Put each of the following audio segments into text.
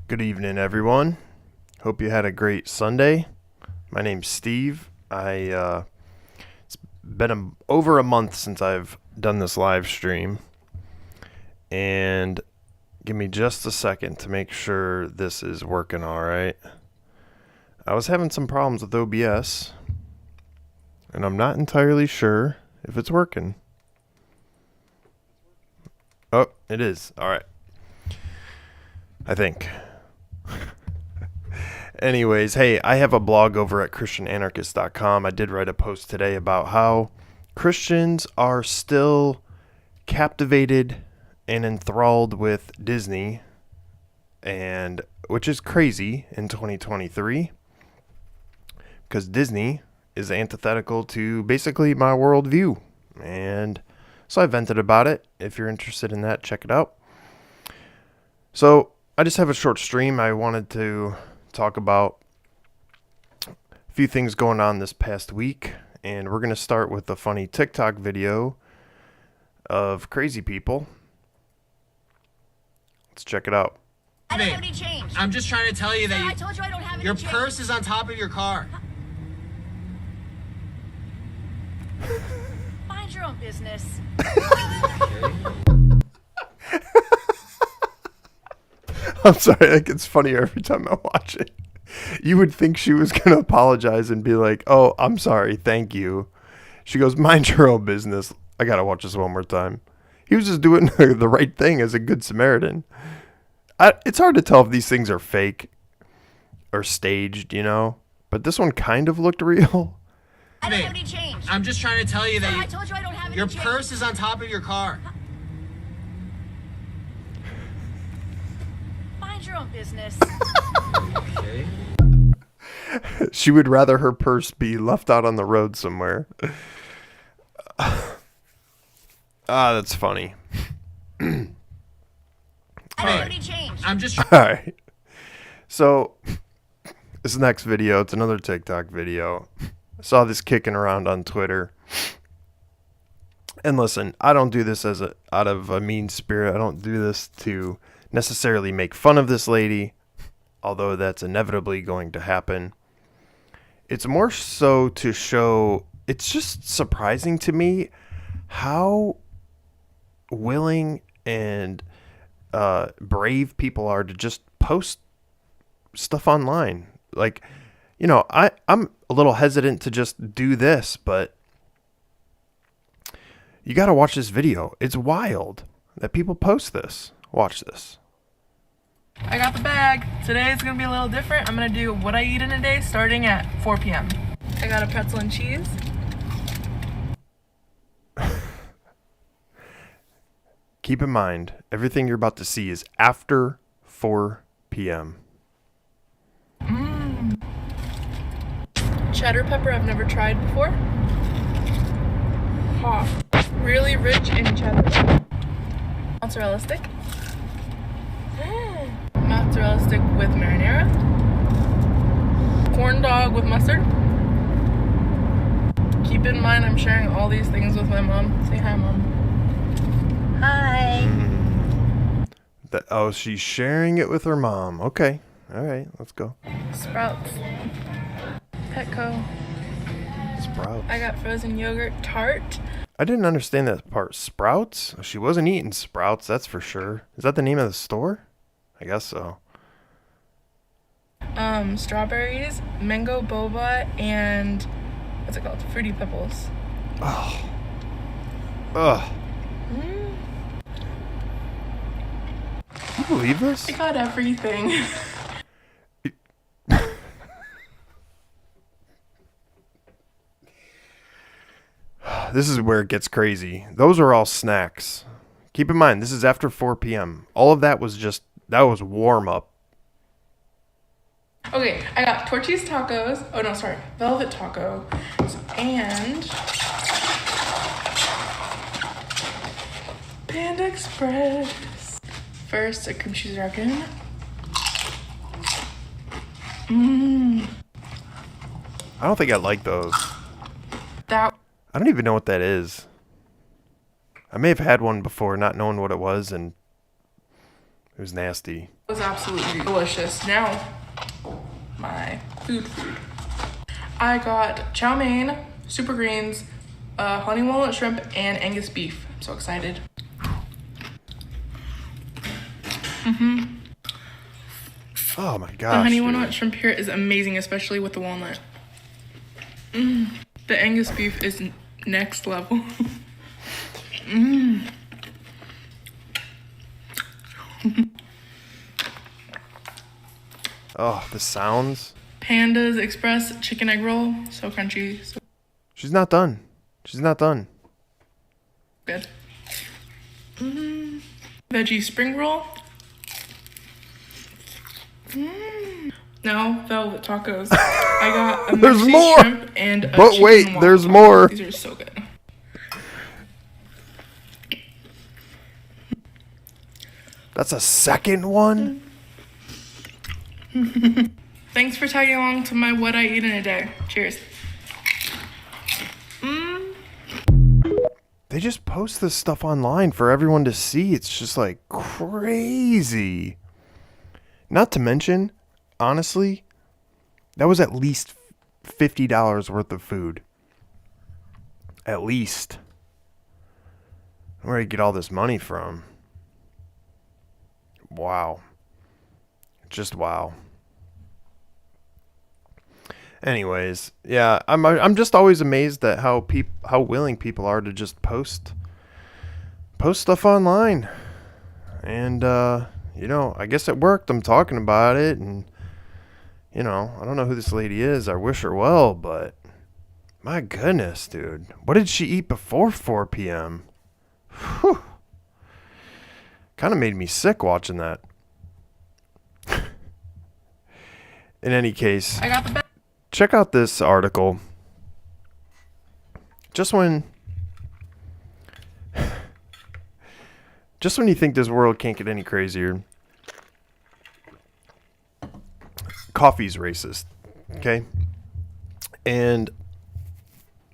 Good evening, everyone. Hope you had a great Sunday. My name's Steve. It's been over a month since I've done this live stream, and give me just a second to make sure this is working all right. I was having some problems with OBS, and I'm not entirely sure if it's working. Oh, it is. All right. I think. Anyways, hey, I have a blog over at christiananarchist.com. I did write a post today about how Christians are still captivated and enthralled with Disney, and which is crazy in 2023 because Disney is antithetical to basically my worldview. And so I vented about it. If you're interested in that, check it out. So I just have a short stream. I wanted to talk about a few things going on this past week, and we're going to start with a funny TikTok video of crazy people. Let's check it out. I don't have any change. I'm just trying to tell you that I told you I don't have any your change. purse is on top of your car. Mind your own business. I'm sorry, like it's funnier every time I watch it. You would think she was going to apologize and be like, "Oh, I'm sorry, thank you." She goes, "Mind your own business." I got to watch this one more time. He was just doing the right thing as a good Samaritan. It's hard to tell if these things are fake or staged, you know? But this one kind of looked real. I don't have any change. I'm just trying to tell you that I told you I don't have any your change. purse is on top of your car. Mind your own business. Okay. She would rather her purse be left out on the road somewhere. That's funny. I don't have any change. I'm just All right. So, this next video, it's another TikTok video. I saw this kicking around on Twitter. And listen, I don't do this out of a mean spirit. I don't do this to necessarily make fun of this lady, although that's inevitably going to happen. It's more so to show, it's just surprising to me how willing and brave people are to just post stuff online. Like, you know, I'm a little hesitant to just do this, but you got to watch this video. It's wild that people post this. Watch this. I got the bag. Today is going to be a little different. I'm going to do what I eat in a day starting at 4 p.m. I got a pretzel and cheese. Keep in mind, everything you're about to see is after 4 p.m. Cheddar pepper I've never tried before. Hot. Really rich in cheddar. Mozzarella stick. Mozzarella stick with marinara. Corn dog with mustard. Keep in mind I'm sharing all these things with my mom. Say hi, Mom. Hi. She's sharing it with her mom. Okay. All right, let's go. Sprouts. Petco. Sprouts. I got frozen yogurt tart. I didn't understand that part. Sprouts? She wasn't eating Sprouts, that's for sure. Is that the name of the store? I guess so. Strawberries, mango boba, and what's it called? Fruity Pebbles. Oh. Ugh. Can you believe this? I got everything. This is where it gets crazy. Those are all snacks. Keep in mind, this is after 4 p.m. All of that was that was warm up. Okay, I got Torchy's tacos. Oh no, sorry, velvet taco, and Panda Express. First, a cream cheese raccoon. I don't think I like those. That I don't even know what that is. I may have had one before, not knowing what it was, and it was nasty. was absolutely delicious. Now, my food. I got chow mein, super greens, honey walnut shrimp, and Angus beef. I'm so excited. Oh my The gosh. honey dude. walnut shrimp here is amazing, especially with the walnut. The Angus beef is next level. Oh, the sounds. Panda's Express chicken egg roll, so crunchy, so She's not done. She's not done. good. Veggie spring roll. Now velvet tacos. I got a There's Mexican more! shrimp and a But chicken wait, waffle there's taco. more. These are so good. That's a second one? Thanks for tagging along to my what I eat in a day. Cheers. They just post this stuff online for everyone to see. It's just like crazy. Not to mention, honestly, that was at least $50 worth of food. At least. Where do you get all this money from? Wow. Just wow. Anyways, yeah, I'm just always amazed at how willing people are to just post stuff online. And I guess it worked. I'm talking about it, and I don't know who this lady is. I wish her well, but my goodness, dude. What did she eat before 4 p.m.? Whew. Kind of made me sick watching that. In any case, I got the bag. check out this article. Just when you think this world can't get any crazier, coffee's racist. Okay? And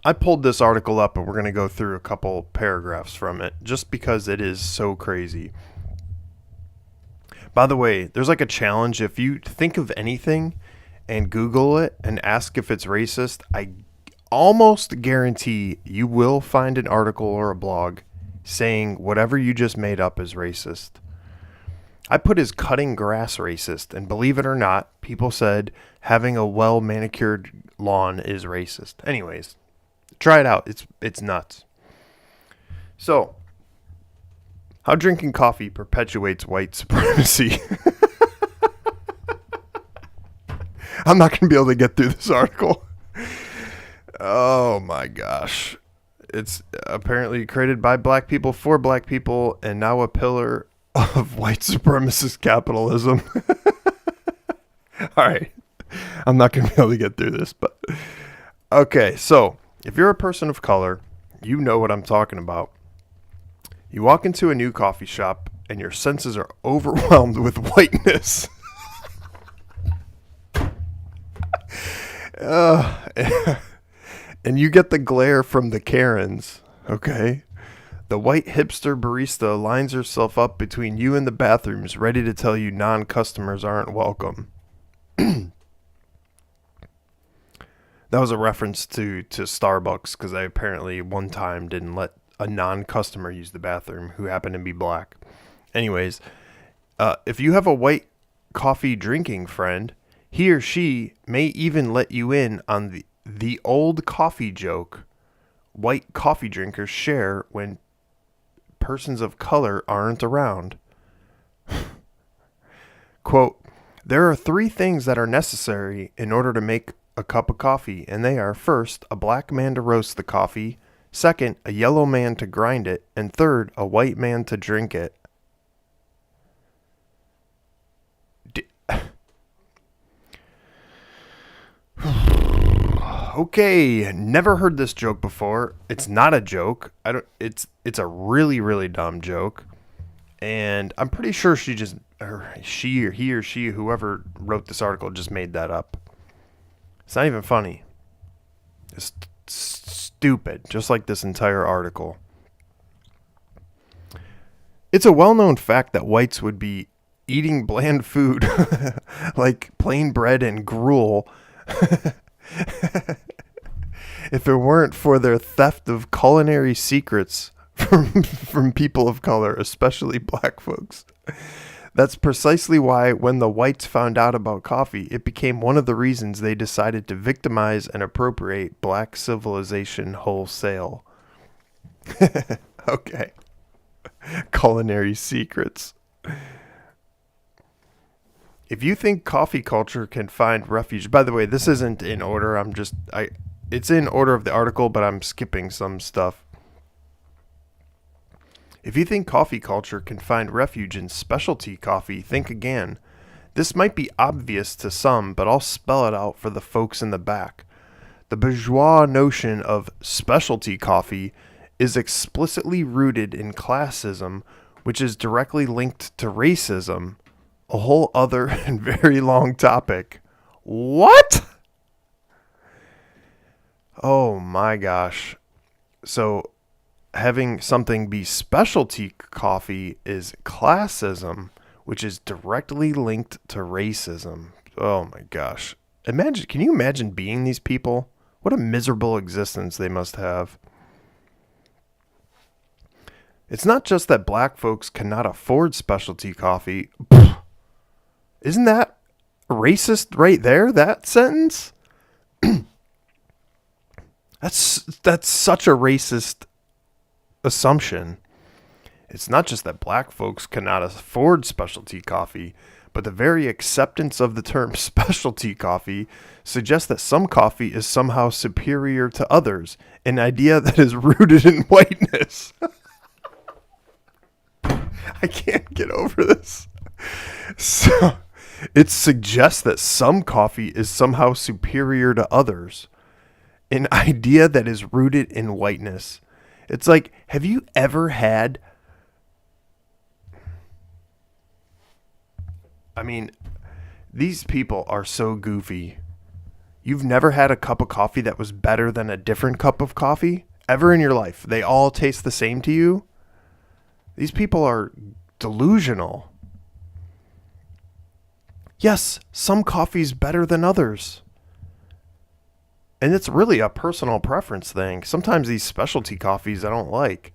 I pulled this article up and we're going to go through a couple paragraphs from it just because it is so crazy. By the way, there's like a challenge. If you think of anything and Google it and ask if it's racist, I almost guarantee you will find an article or a blog saying whatever you just made up is racist. I put is cutting grass racist, and believe it or not, people said having a well-manicured lawn is racist. Anyways, try it out. It's nuts. So, how drinking coffee perpetuates white supremacy. I'm not going to be able to get through this article. Oh my gosh. It's apparently created by black people for black people and now a pillar of white supremacist capitalism. All right. I'm not going to be able to get through this, but okay. So if you're a person of color, you know what I'm talking about. You walk into a new coffee shop and your senses are overwhelmed with whiteness. And you get the glare from the Karens, okay? The white hipster barista lines herself up between you and the bathrooms, ready to tell you non-customers aren't welcome. That was a reference to Starbucks, because I apparently one time didn't let a non-customer use the bathroom who happened to be black. Anyways, if you have a white coffee drinking friend, he or she may even let you in on the old coffee joke white coffee drinkers share when persons of color aren't around. Quote, there are 3 things that are necessary in order to make a cup of coffee, and they are, first, a black man to roast the coffee, second, a yellow man to grind it, and third, a white man to drink it. Okay, never heard this joke before. It's not a joke. It's a really, really dumb joke. And I'm pretty sure he or she, whoever wrote this article, just made that up. It's not even funny. It's stupid, just like this entire article. It's a well-known fact that whites would be eating bland food like plain bread and gruel if it weren't for their theft of culinary secrets from people of color, especially black folks. That's precisely why when the whites found out about coffee, it became one of the reasons they decided to victimize and appropriate black civilization wholesale. Okay. Culinary secrets. If you think coffee culture can find refuge, by the way, this isn't in order. It's in order of the article, but I'm skipping some stuff. If you think coffee culture can find refuge in specialty coffee, think again. This might be obvious to some, but I'll spell it out for the folks in the back. The bourgeois notion of specialty coffee is explicitly rooted in classism, which is directly linked to racism, a whole other and very long topic. What? Oh my gosh. So having something be specialty coffee is classism, which is directly linked to racism. Oh my gosh. Can you imagine being these people? What a miserable existence they must have. It's not just that black folks cannot afford specialty coffee. Isn't that racist right there, that sentence? That's such a racist assumption. It's not just that black folks cannot afford specialty coffee, but the very acceptance of the term specialty coffee suggests that some coffee is somehow superior to others, an idea that is rooted in whiteness. I can't get over this. So, it suggests that some coffee is somehow superior to others, an idea that is rooted in whiteness. It's like, have you ever had... I mean, these people are so goofy. You've never had a cup of coffee that was better than a different cup of coffee? Ever in your life? They all taste the same to you? These people are delusional. Yes, some coffee's better than others. And it's really a personal preference thing. Sometimes these specialty coffees I don't like.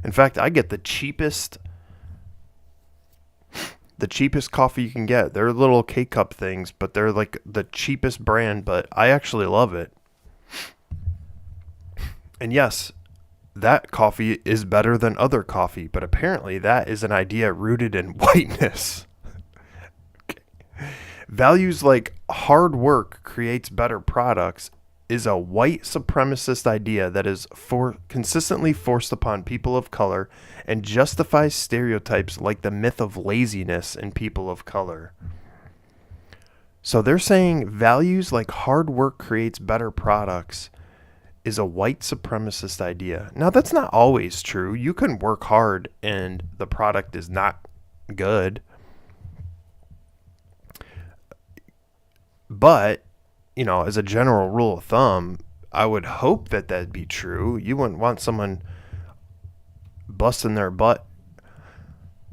In fact, I get the cheapest coffee you can get. They're little K-cup things, but they're like the cheapest brand, but I actually love it. And yes, that coffee is better than other coffee, but apparently that is an idea rooted in whiteness. Okay. Values like hard work creates better products is a white supremacist idea that is consistently forced upon people of color and justifies stereotypes like the myth of laziness in people of color. So they're saying values like hard work creates better products is a white supremacist idea. Now, that's not always true. You can work hard and the product is not good. But, you know, as a general rule of thumb, I would hope that that'd be true. You wouldn't want someone busting their butt.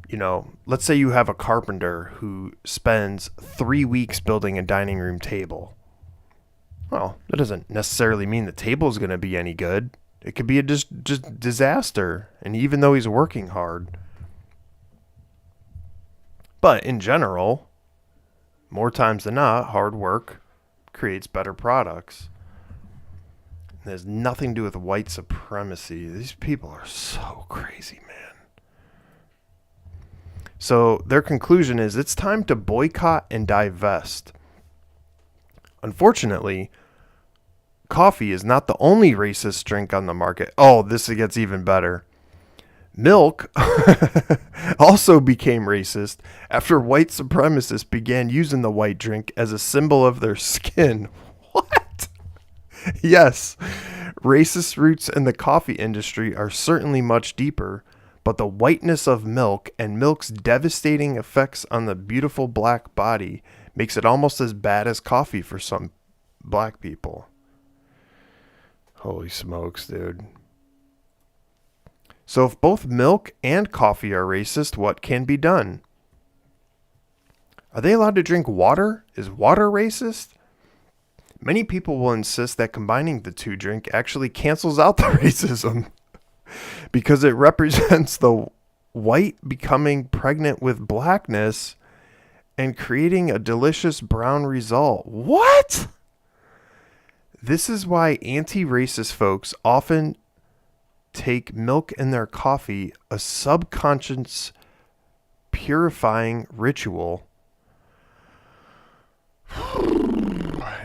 You know, let's say you have a carpenter who spends 3 weeks building a dining room table. Well, that doesn't necessarily mean the table's going to be any good. It could be a just disaster, and even though he's working hard. But in general, more times than not, hard work creates better products. It has nothing to do with white supremacy. These people are so crazy, man. So their conclusion is it's time to boycott and divest. Unfortunately, coffee is not the only racist drink on the market. Oh, this gets even better. Milk also became racist after white supremacists began using the white drink as a symbol of their skin. What? Yes, racist roots in the coffee industry are certainly much deeper, but the whiteness of milk and milk's devastating effects on the beautiful black body makes it almost as bad as coffee for some black people. Holy smokes, dude. So if both milk and coffee are racist, what can be done? Are they allowed to drink water? Is water racist? Many people will insist that combining the two drink actually cancels out the racism because it represents the white becoming pregnant with blackness and creating a delicious brown result. What? This is why anti-racist folks often take milk in their coffee, a subconscious purifying ritual.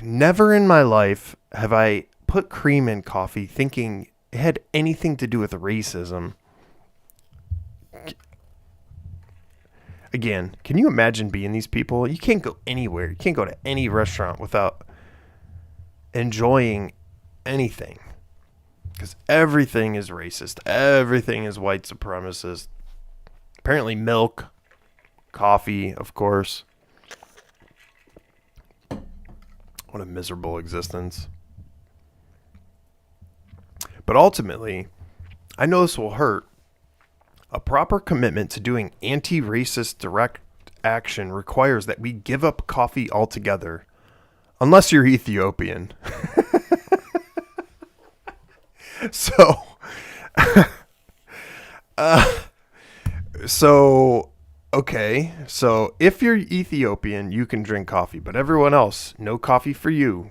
Never in my life have I put cream in coffee thinking it had anything to do with racism. Again, can you imagine being these people? You can't go anywhere. You can't go to any restaurant without enjoying anything. Because everything is racist. Everything is white supremacist. Apparently milk, coffee, of course. What a miserable existence. But ultimately, I know this will hurt. A proper commitment to doing anti-racist direct action requires that we give up coffee altogether. Unless you're Ethiopian. So, okay. So if you're Ethiopian, you can drink coffee, but everyone else, no coffee for you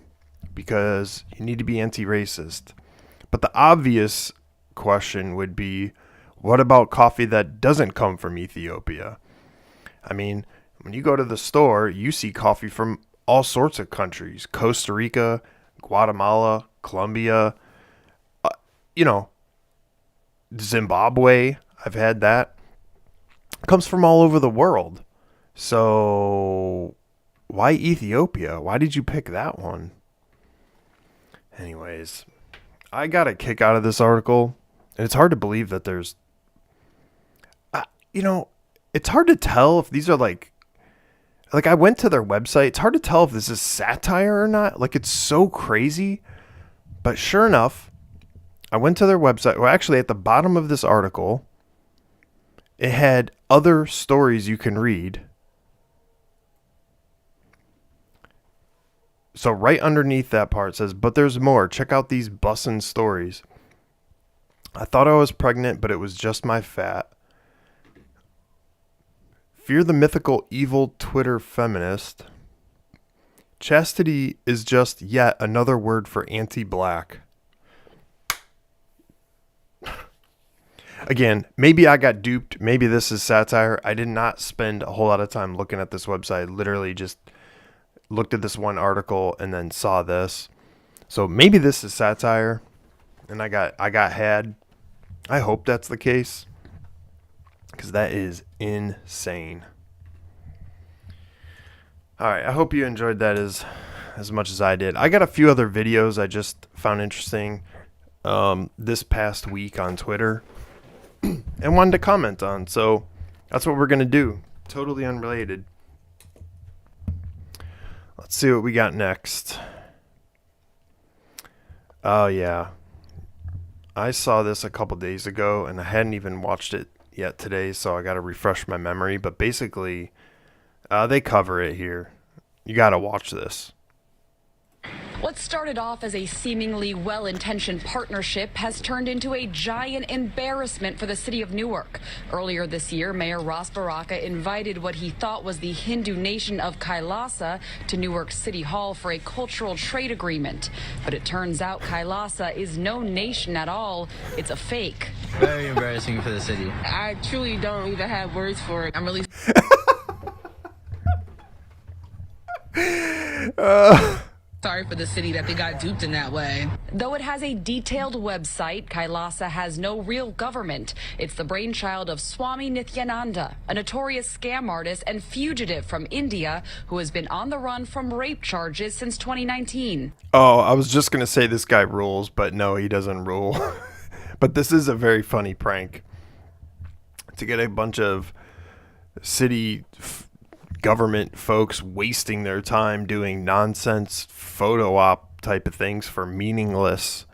because you need to be anti-racist. But the obvious question would be, what about coffee that doesn't come from Ethiopia? I mean, when you go to the store, you see coffee from all sorts of countries. Costa Rica, Guatemala, Colombia, Zimbabwe. I've had that. It comes from all over the world. So why Ethiopia? Why did you pick that one? Anyways, I got a kick out of this article. And it's hard to believe that there's, it's hard to tell if these are like I went to their website. It's hard to tell if this is satire or not. Like, it's so crazy. But sure enough, I went to their website. Well, actually, at the bottom of this article, it had other stories you can read. So right underneath that part says, but there's more. Check out these bussin' stories. I thought I was pregnant, but it was just my fat. Fear the mythical evil Twitter feminist. Chastity is just yet another word for anti-black. Again, maybe I got duped. Maybe this is satire. I did not spend a whole lot of time looking at this website. Literally just looked at this one article and then saw this. So maybe this is satire and I got had. I hope that's the case because that is insane. All right, I hope you enjoyed that as much as I did. I got a few other videos I just found interesting this past week on Twitter and wanted to comment on. So that's what we're going to do. Totally unrelated. Let's see what we got next. Oh, yeah. I saw this a couple days ago, and I hadn't even watched it yet today, so I got to refresh my memory. But basically, they cover it here. You got to watch this. What started off as a seemingly well-intentioned partnership has turned into a giant embarrassment for the city of Newark. Earlier this year, Mayor Ras Baraka invited what he thought was the Hindu nation of Kailasa to Newark City Hall for a cultural trade agreement. But it turns out Kailasa is no nation at all. It's a fake. Very embarrassing for the city. I truly don't even have words for it. I'm really sorry for the city that they got duped in that way. Though it has a detailed website, Kailasa has no real government. It's the brainchild of Swami Nityananda, a notorious scam artist and fugitive from India who has been on the run from rape charges since 2019. Oh, I was just going to say this guy rules, but no, he doesn't rule. But this is a very funny prank. To get a bunch of city government folks wasting their time doing nonsense photo op type of things for meaningless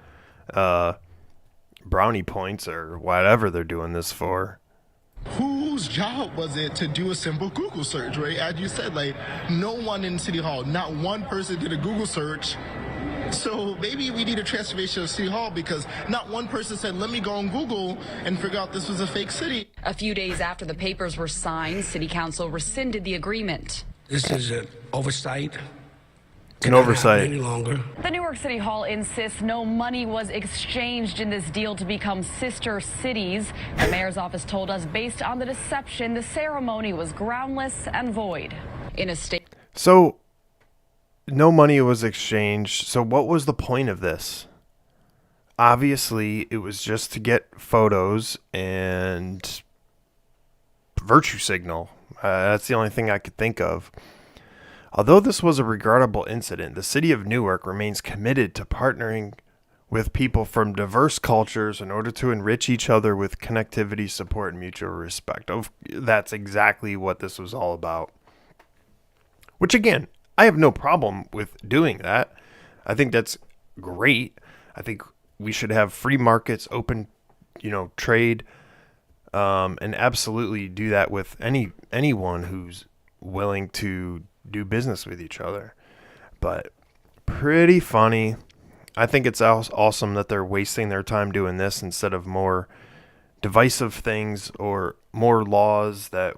brownie points or whatever they're doing this for. Whose job was it to do a simple Google search, right? As you said, like, no one in City Hall, not one person did a Google search. So maybe we need a transformation of City Hall because not one person said, let me go on Google and figure out this was a fake city. A few days after the papers were signed, City Council rescinded the agreement. This is an oversight. It's an oversight. Any longer. The Newark City Hall insists no money was exchanged in this deal to become sister cities. The mayor's office told us based on the deception, the ceremony was groundless and void. In a state. So, no money was exchanged. So, what was the point of this? Obviously, it was just to get photos and virtue signal. That's the only thing I could think of. Although this was a regrettable incident, the city of Newark remains committed to partnering with people from diverse cultures in order to enrich each other with connectivity, support, and mutual respect. That's exactly what this was all about. Which, again, I have no problem with doing that. I think that's great. I think we should have free markets, open, trade, and absolutely do that with anyone who's willing to do business with each other. But pretty funny. I think it's awesome that they're wasting their time doing this instead of more divisive things or more laws that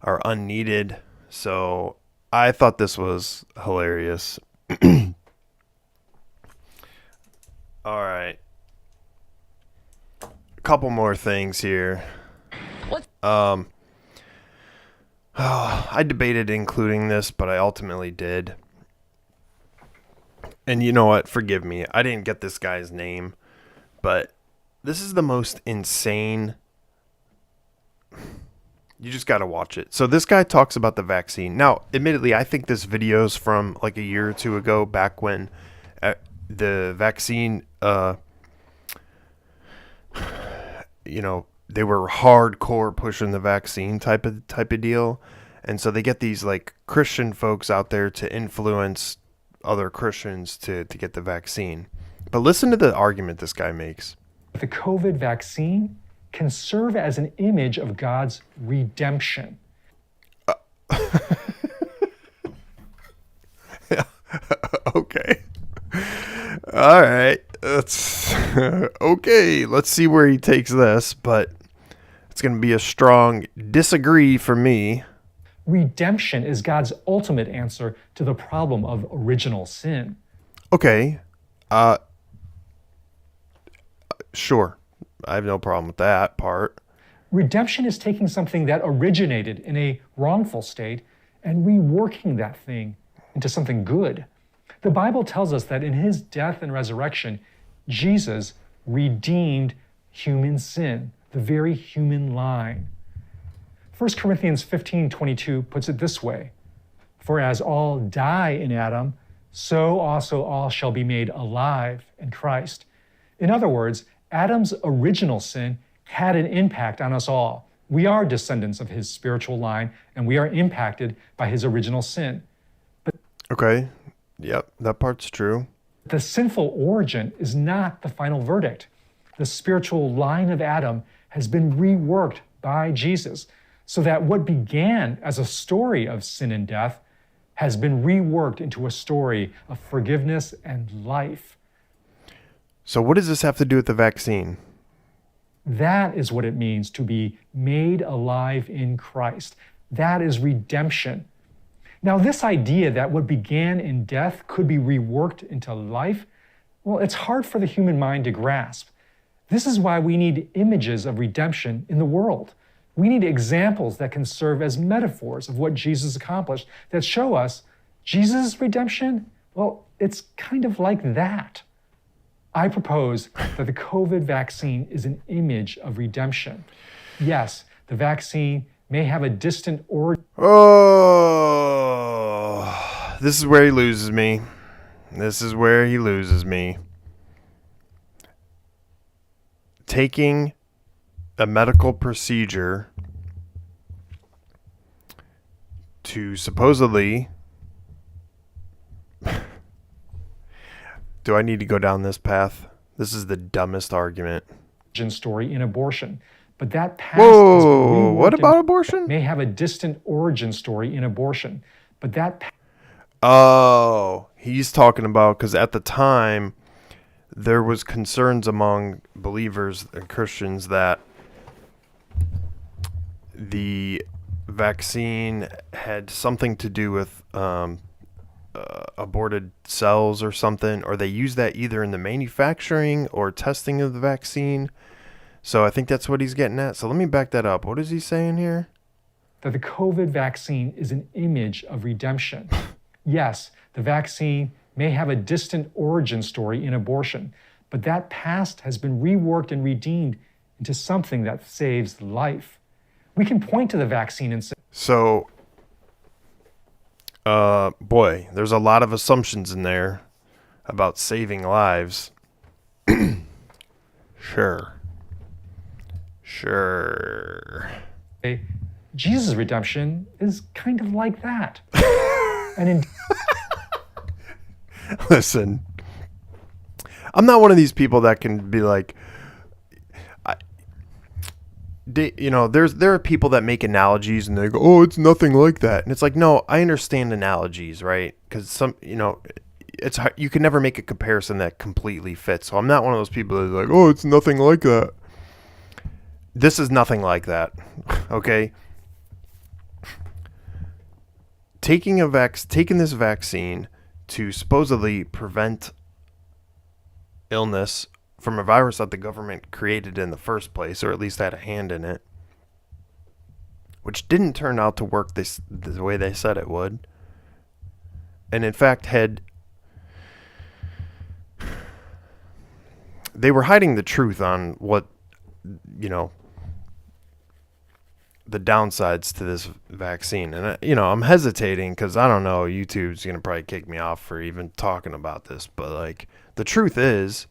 are unneeded. So I thought this was hilarious. All right. A couple more things here. I debated including this, but I ultimately did. And you know what? Forgive me. I didn't get this guy's name, but this is the most insane. You just got to watch it. So this guy talks about the vaccine. Now, admittedly, I think this video's from like a year or two ago, back when the vaccine, they were hardcore pushing the vaccine type of deal. And so they get these like Christian folks out there to influence other Christians to get the vaccine. But listen to the argument this guy makes. The COVID vaccine can serve as an image of God's redemption. Okay. All right. That's okay. Let's see where he takes this, but it's going to be a strong disagree for me. Redemption is God's ultimate answer to the problem of original sin. Okay. Sure. I have no problem with that part. Redemption is taking something that originated in a wrongful state and reworking that thing into something good. The Bible tells us that in his death and resurrection, Jesus redeemed human sin, the very human line. 1 Corinthians 15:22 puts it this way, "For as all die in Adam, so also all shall be made alive in Christ." In other words, Adam's original sin had an impact on us all. We are descendants of his spiritual line, and we are impacted by his original sin. Okay. Yep, that part's true. The sinful origin is not the final verdict. The spiritual line of Adam has been reworked by Jesus, so that what began as a story of sin and death has been reworked into a story of forgiveness and life. So what does this have to do with the vaccine? That is what it means to be made alive in Christ. That is redemption. Now, this idea that what began in death could be reworked into life, well, it's hard for the human mind to grasp. This is why we need images of redemption in the world. We need examples that can serve as metaphors of what Jesus accomplished that show us Jesus' redemption, well, it's kind of like that. I propose that the COVID vaccine is an image of redemption. Yes, the vaccine may have a distant origin. Oh, this is where he loses me. Taking a medical procedure to supposedly... Do I need to go down this path? This is the dumbest argument. Story in abortion. but that past has been Whoa, what reworked about and abortion? may have a distant origin story in abortion, but that Oh, he's talking about because at the time there was concerns among believers and Christians that the vaccine had something to do with aborted cells or something, or they used that either in the manufacturing or testing of the vaccine. So I think that's what he's getting at. So let me back that up. What is he saying here? that the COVID vaccine is an image of redemption. Yes, the vaccine may have a distant origin story in abortion, but that past has been reworked and redeemed into something that saves life. We can point to the vaccine and say, So, boy, there's a lot of assumptions in there about saving lives. Sure. Jesus' redemption is kind of like that. And in Listen, I'm not one of these people that can be like, there are people that make analogies and they go, oh, it's nothing like that. And it's like, no, I understand analogies, right? Because it's hard, you can never make a comparison that completely fits. So I'm not one of those people that's like, oh, it's nothing like that. This is nothing like that. Okay. Taking this vaccine to supposedly prevent illness from a virus that the government created in the first place, or at least had a hand in it, which didn't turn out to work the way they said it would, and in fact they were hiding the truth on what, the downsides to this vaccine. And, I'm hesitating because I don't know, YouTube's going to probably kick me off for even talking about this. But, like, the truth is,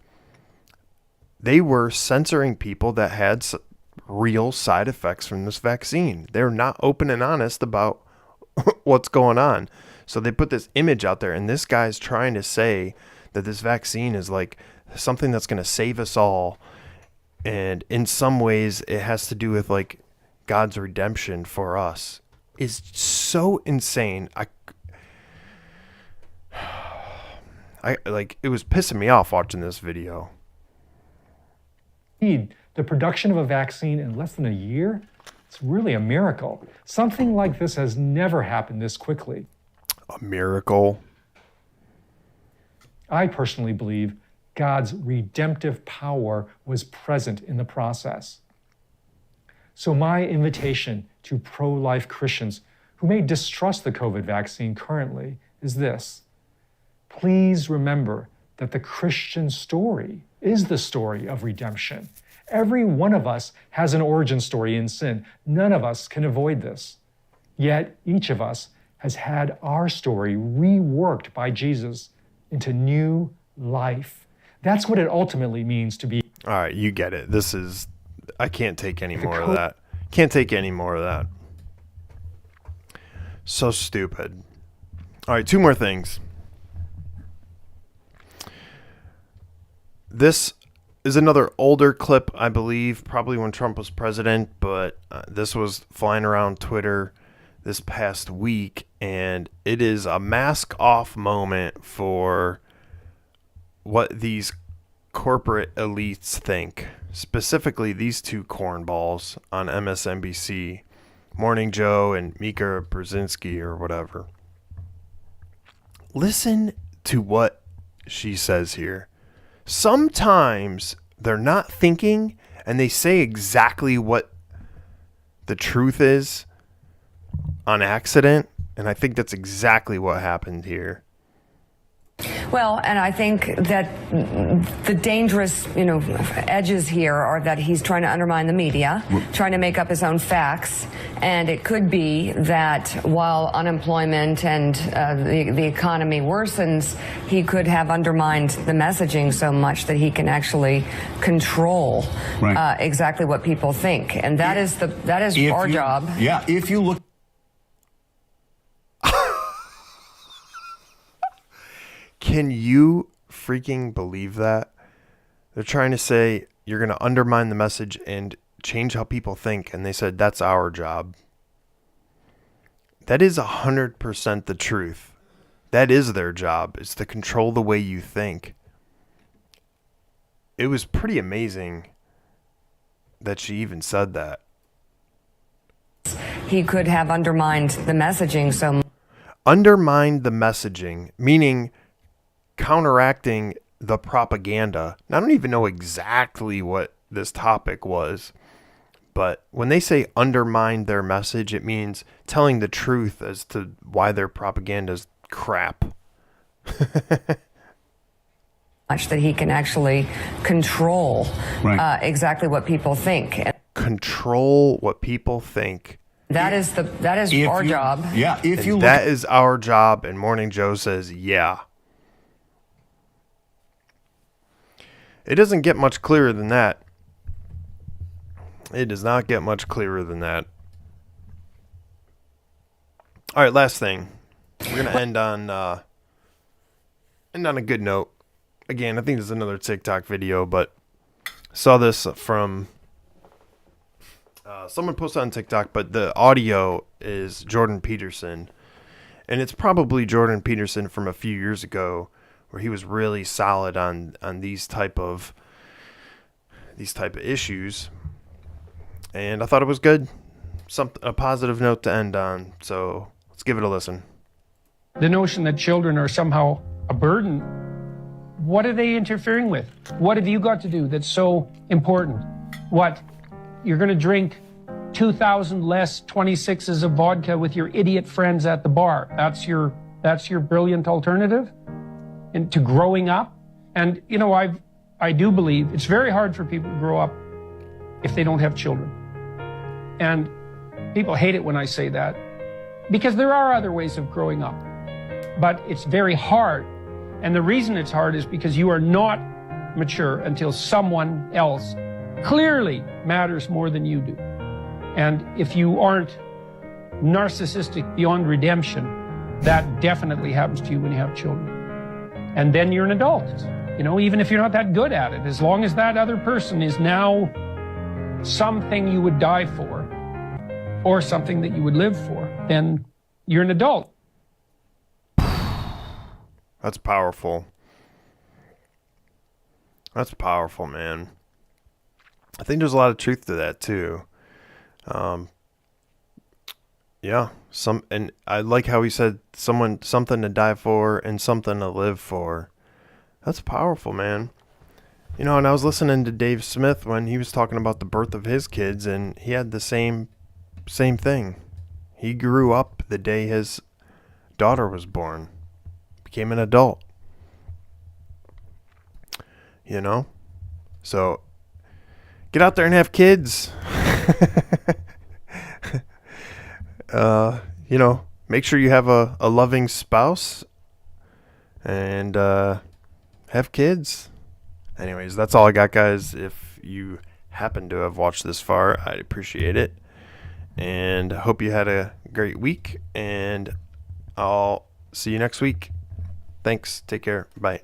they were censoring people that had real side effects from this vaccine. They're not open and honest about what's going on. So they put this image out there, and this guy's trying to say that this vaccine is, like, something that's going to save us all. And in some ways, it has to do with, like, God's redemption for us is so insane. I like, it was pissing me off watching this video. the production of a vaccine in less than a year, it's really a miracle. Something like this has never happened this quickly. A miracle. I personally believe God's redemptive power was present in the process. So my invitation to pro-life Christians who may distrust the COVID vaccine currently is this. Please remember that the Christian story is the story of redemption. Every one of us has an origin story in sin. None of us can avoid this. Yet each of us has had our story reworked by Jesus into new life. That's what it ultimately means to be. All right, you get it. I can't take any more of that. Can't take any more of that. So stupid. All right, two more things. This is another older clip, I believe, probably when Trump was president, but this was flying around Twitter this past week, and it is a mask-off moment for what these corporate elites think. Specifically, these two cornballs on MSNBC, Morning Joe and Mika Brzezinski or whatever. Listen to what she says here. Sometimes they're not thinking and they say exactly what the truth is on accident, and I think that's exactly what happened here. Well, and I think that the dangerous, edges here are that he's trying to undermine the media, trying to make up his own facts. And it could be that while unemployment and the economy worsens, he could have undermined the messaging so much that he can actually control exactly what people think. And that is our job. Yeah, if you look. Can you freaking believe that? They're trying to say you're going to undermine the message and change how people think, and they said that's our job. That is 100% the truth. That is their job, is to control the way you think. It was pretty amazing that she even said that. He could have undermined the messaging so much. Undermined the messaging, meaning counteracting the propaganda. Now, I don't even know exactly what this topic was, but when they say undermine their message, it means telling the truth as to why their propaganda is crap. Much that he can actually control exactly what people think. Control what people think. That is our job. Yeah, if you that is our job, and Morning Joe says, yeah. It doesn't get much clearer than that. It does not get much clearer than that. All right, last thing. We're gonna end on a good note. Again, I think this is another TikTok video, but saw this from someone posted on TikTok, but the audio is Jordan Peterson, and it's probably Jordan Peterson from a few years ago, where he was really solid on these type of issues, and I thought it was good, a positive note to end on. So let's give it a listen. The notion that children are somehow a burden, what are they interfering with? What have you got to do that's so important? What, you're going to drink 2,000 less 26s of vodka with your idiot friends at the bar? That's your brilliant alternative into growing up? And you know, I do believe it's very hard for people to grow up if they don't have children. And people hate it when I say that, because there are other ways of growing up. But it's very hard. And the reason it's hard is because you are not mature until someone else clearly matters more than you do. And if you aren't narcissistic beyond redemption, that definitely happens to you when you have children. And then you're an adult. You know, even if you're not that good at it, as long as that other person is now something you would die for, or something that you would live for, then you're an adult. That's powerful. That's powerful, man. I think there's a lot of truth to that too. Yeah, and I like how he said something to die for and something to live for. That's powerful, man. You know, and I was listening to Dave Smith when he was talking about the birth of his kids, and he had the same thing. He grew up the day his daughter was born, became an adult. You know? So get out there and have kids. You know, make sure you have a loving spouse and have kids. Anyways, that's all I got, guys. If you happen to have watched this far, I'd appreciate it. And I hope you had a great week, and I'll see you next week. Thanks. Take care. Bye.